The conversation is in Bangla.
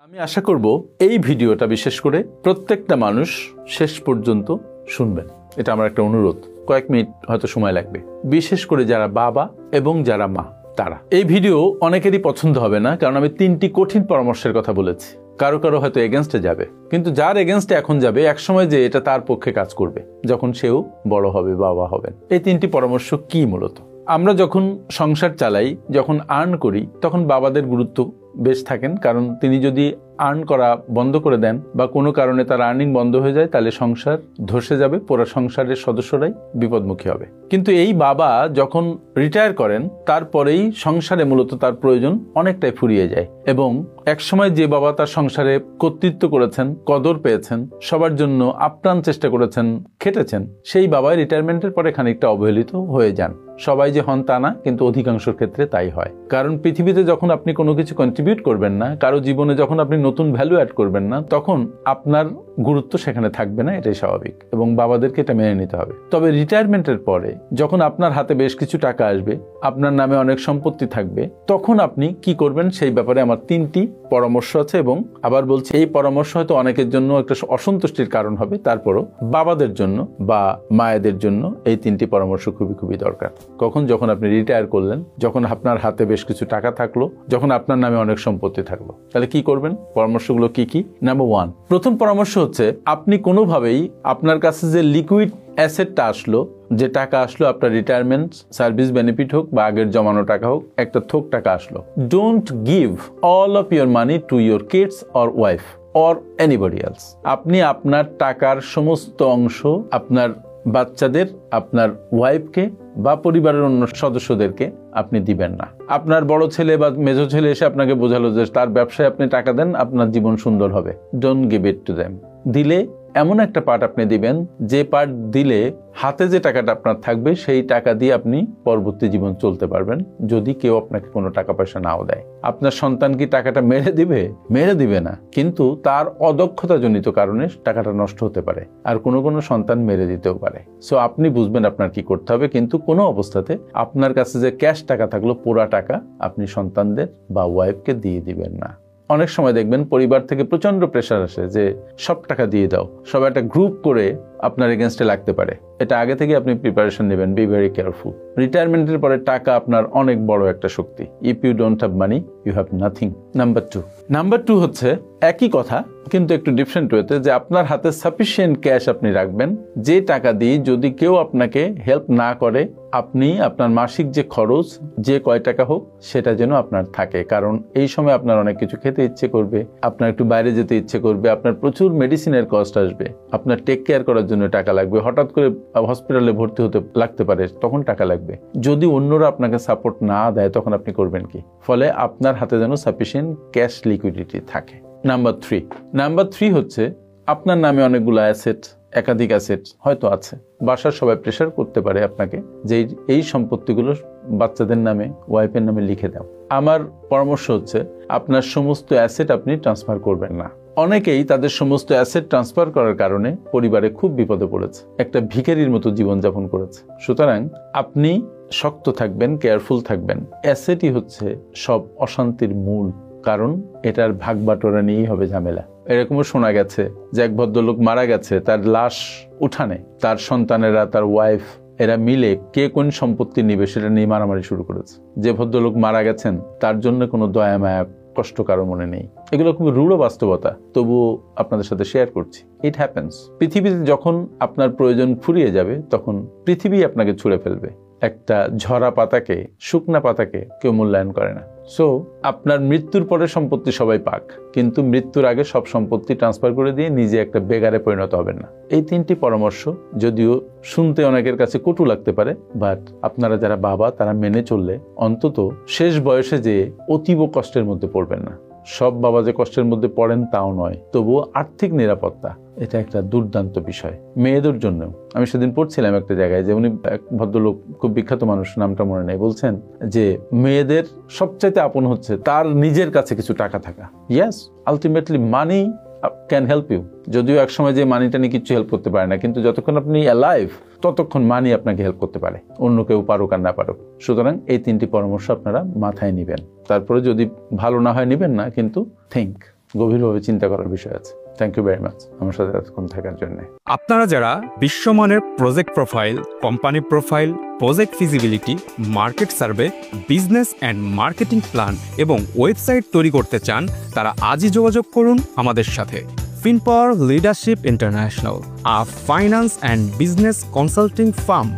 আমি আশা করব এই ভিডিওটা বিশেষ করে প্রত্যেকটা মানুষ শেষ পর্যন্ত শুনবেন। এটা আমার একটা অনুরোধ। কয়েক মিনিট হয়তো সময় লাগবে, বিশেষ করে যারা বাবা এবং যারা মা তারা। এই ভিডিও অনেকেরই পছন্দ হবে না, কারণ আমি 3টি কঠিন পরামর্শের কথা বলেছি। কারো কারো হয়তো এগেনস্টে যাবে, কিন্তু যার এগেনস্টে এখন যাবে একসময় যে এটা তার পক্ষে কাজ করবে যখন সেও বড় হবে, বাবা হবেন। এই 3টি পরামর্শ কি? মূলত আমরা যখন সংসার চালাই, যখন আর্ন করি, তখন বাবাদের গুরুত্ব বেশ থাকেন, কারণ তিনি যদি আর্ন করা বন্ধ করে দেন বা কোনো কারণে তার আর্নিং বন্ধ হয়ে যায়, তাহলে সংসার ধসে যাবে, পুরো সংসারের সদস্যরাই বিপদমুখী হবে। কিন্তু এই বাবা যখন রিটায়ার করেন, তারপরেই সংসারে মূলত তার প্রয়োজন অনেকটাই ফুরিয়ে যায়, এবং একসময় যে বাবা তার সংসারে কর্তৃত্ব করেছেন, কদর পেয়েছেন, সবার জন্য আপ্রাণ চেষ্টা করেছেন, খেটেছেন, সেই বাবা রিটায়ারমেন্টের পরে খানিকটা অবহেলিত হয়ে যান। সবাই যে হন তা না, কিন্তু অধিকাংশের ক্ষেত্রে তাই হয়। কারণ পৃথিবীতে যখন আপনি কোনো কিছু কন্ট্রিবিউট করবেন না, কারো জীবনে যখন আপনি নতুন ভ্যালু অ্যাড করবেন না, তখন আপনার গুরুত্ব সেখানে থাকবে না, এটাই স্বাভাবিক, এবং বাবাদেরকে এটা মেনে নিতে হবে। তবে রিটায়ারমেন্টের পরে যখন আপনার হাতে বেশ কিছু টাকা আসবে, আপনার নামে অনেক সম্পত্তি থাকবে, তখন আপনি কি করবেন সেই ব্যাপারে আমার 3টি পরামর্শ আছে। এবং আবার বলছি, এই পরামর্শ হয়তো অনেকের জন্য একটা অসন্তুষ্টির কারণ হবে, তারপরও বাবাদের জন্য বা মায়েদের জন্য এই 3টি পরামর্শ খুবই খুবই দরকার। কখন? যখন আপনি রিটায়ার করলেন, যখন আপনার হাতে বেশ কিছু টাকা থাকলো, যখন আপনার নামে অনেক সম্পত্তি থাকলো, তাহলে কি করবেন? পরামর্শগুলো কি কি? নাম্বার 1, প্রথম পরামর্শ হচ্ছে, আপনি কোনোভাবেই আপনার কাছে যে লিকুইড অ্যাসেটটা আসলো, যে টাকা আসলো, আপনার রিটায়ারমেন্ট সার্ভিস বেনিফিট হোক বা আগের জমানো টাকা হোক, একটা থোক টাকা আসলো, don't give all of your money to your kids or wife or anybody else. আপনি আপনার টাকার সমস্ত অংশ আপনার বাচ্চাদের, আপনার ওয়াইফকে বা পরিবারের অন্য সদস্যদেরকে আপনি দিবেন না। আপনার বড় ছেলে বা মেজো ছেলে এসে আপনাকে বোঝালো যে তার ব্যবসায় আপনি টাকা দেন, আপনার জীবন সুন্দর হবে, don't give it to them. দিলে এমন একটা পার্ট আপনি দিবেন, যে পার্ট দিলে হাতে যে টাকাটা আপনার থাকবে, সেই টাকা দিয়ে আপনি পরবর্তী জীবন চলতে পারবেন, যদি কেউ আপনাকে কোনো টাকা পয়সা নাও দেয়। আপনার সন্তান কি টাকাটা মেরে দিবে? মেরে দিবে না, কিন্তু তার অদক্ষতাজনিত কারণে টাকাটা নষ্ট হতে পারে, আর কোনো কোনো সন্তান মেরে দিতেও পারে। সো আপনি বুঝবেন আপনার কি করতে হবে, কিন্তু কোনো অবস্থাতে আপনার কাছে যে ক্যাশ টাকা থাকলো, পুরা টাকা আপনি সন্তানদের বা ওয়াইফকে দিয়ে দিবেন না। অনেক সময় দেখবেন পরিবার থেকে প্রচন্ড প্রেশার আসে যে সব টাকা দিয়ে দাও, সব একটা গ্রুপ করে আপনার এগেনস্টে লাগতে পারে। এটা আগে থেকে আপনি প্রিপারেশন নেবেন, বি ভেরি কেয়ারফুল। রিটায়ারমেন্টের পরে টাকা আপনার অনেক বড় একটা শক্তি। If you don't have money, you have nothing. Number two হচ্ছে একই কথা, কিন্তু একটু ডিফারেন্ট ওয়েতে, যে আপনার হাতে সাফিসিয়েন্ট ক্যাশ আপনি রাখবেন, যে টাকা দিয়ে যদি কেউ আপনাকে হেল্প না করে, আপনি আপনার মাসিক যে খরচ, যে কয় টাকা হোক, সেটা যেন আপনার থাকে। কারণ এই সময় আপনার অনেক কিছু খেতে ইচ্ছে করবে, আপনার একটু বাইরে যেতে ইচ্ছে করবে, আপনার প্রচুর মেডিসিনের কস্ট আসবে, আপনার টেক কেয়ার করার জন্য টাকা লাগবে, হঠাৎ করে হসপিটালে ভর্তি হতে লাগতে পারে, তখন টাকা লাগবে। যদি অন্যরা আপনাকে সাপোর্ট না দেয়, তখন আপনি করবেন কি? ফলে আপনার হাতে যেন সাফিসিয়েন্ট ক্যাশ লিকুইডিটি থাকে। নাম্বার থ্রি হচ্ছে, আপনার নামে অনেকগুলো অ্যাসেট, একাধিক অ্যাসেট হয়তো আছে, বাসার সবাই প্রেশার করতে পারে আপনাকে যে এই সম্পত্তিগুলো বাচ্চাদের নামে, ওয়াইফের নামে লিখে দাও। আমার পরামর্শ হচ্ছে, আপনার সমস্ত অ্যাসেট আপনি ট্রান্সফার করবেন না। অনেকেই তাদের সমস্ত অ্যাসেট ট্রান্সফার করার কারণে পরিবারে খুব বিপদে পড়েছে, একটা ভিখারির মতো জীবনযাপন করেছে। সুতরাং আপনি শক্ত থাকবেন, কেয়ারফুল থাকবেন। অ্যাসেটই হচ্ছে সব অশান্তির মূল, কারণ এটার ভাগ বাটোয়ারা নিয়েই হবে ঝামেলা। এরকমও শোনা গেছে যে এক ভদ্রলোক মারা গেছে, তার লাশ উঠানে তার সন্তানেরা, তার ওয়াইফ, এরা মিলে কে কোন সম্পত্তি নিবে সেটা নিয়ে মারামারি শুরু করেছে। যে ভদ্রলোক মারা গেছেন তার জন্য কোনো দয়া মায়া কষ্ট কারো মনে নেই। এগুলো খুব রূঢ় বাস্তবতা, তবুও আপনাদের সাথে শেয়ার করছি। It happens. পৃথিবীতে যখন আপনার প্রয়োজন ফুরিয়ে যাবে, তখন পৃথিবী আপনাকে ছুঁড়ে ফেলবে। একটা ঝরা পাতাকে, শুকনা পাতাকে কেউ মূল্যায়ন করে না। সো আপনার মৃত্যুর পরে সম্পত্তি সবাই পাক, কিন্তু মৃত্যুর আগে সব সম্পত্তি ট্রান্সফার করে দিয়ে নিজে একটা বেগারে পরিণত হবেন না। এই 3টি পরামর্শ যদিও শুনতে অনেকের কাছে কটু লাগতে পারে, বাট আপনারা যারা বাবা তারা মেনে চললে অন্তত শেষ বয়সে যে অতীব কষ্টের মধ্যে পড়বেন না। সব বাবা যে কষ্টের মধ্যে পড়েন তাও নয়, তবুও আর্থিক নিরাপত্তা এটা একটা দুর্দান্ত বিষয় মেয়েদের জন্য। আমি সেদিন পড়ছিলাম একটা জায়গায় যে উনি এক ভদ্রলোক, খুব বিখ্যাত মানুষ, নামটা মনে নেই, বলছেন যে মেয়েদের সবচাইতে আপন হচ্ছে তার নিজের কাছে কিছু টাকা থাকা। Yes, ultimately money can help you. যদিও একসময় যে মানিটা নিয়ে কিছু হেল্প করতে পারে না, কিন্তু যতক্ষণ আপনি অ্যালাইভ ততক্ষণ মানি আপনাকে হেল্প করতে পারে, অন্য কেউ পারুক আর না পারুক। সুতরাং এই 3টি পরামর্শ আপনারা মাথায় নেবেন। তারপরে যদি ভালো না হয় নেবেন না, কিন্তু থিঙ্ক। গভীরভাবে চিন্তা করার বিষয় আছে। থ্যাংক ইউ ভেরি মাচ আমার সাথে এতক্ষণ থাকার জন্য। আপনারা যারা বিশ্বমানের project profile, company profile, project feasibility, market survey, business and marketing plan এবং ওয়েবসাইট তৈরি করতে চান, তারা আজই যোগাযোগ করুন আমাদের সাথে। Finpower leadership international, a finance and business consulting farm.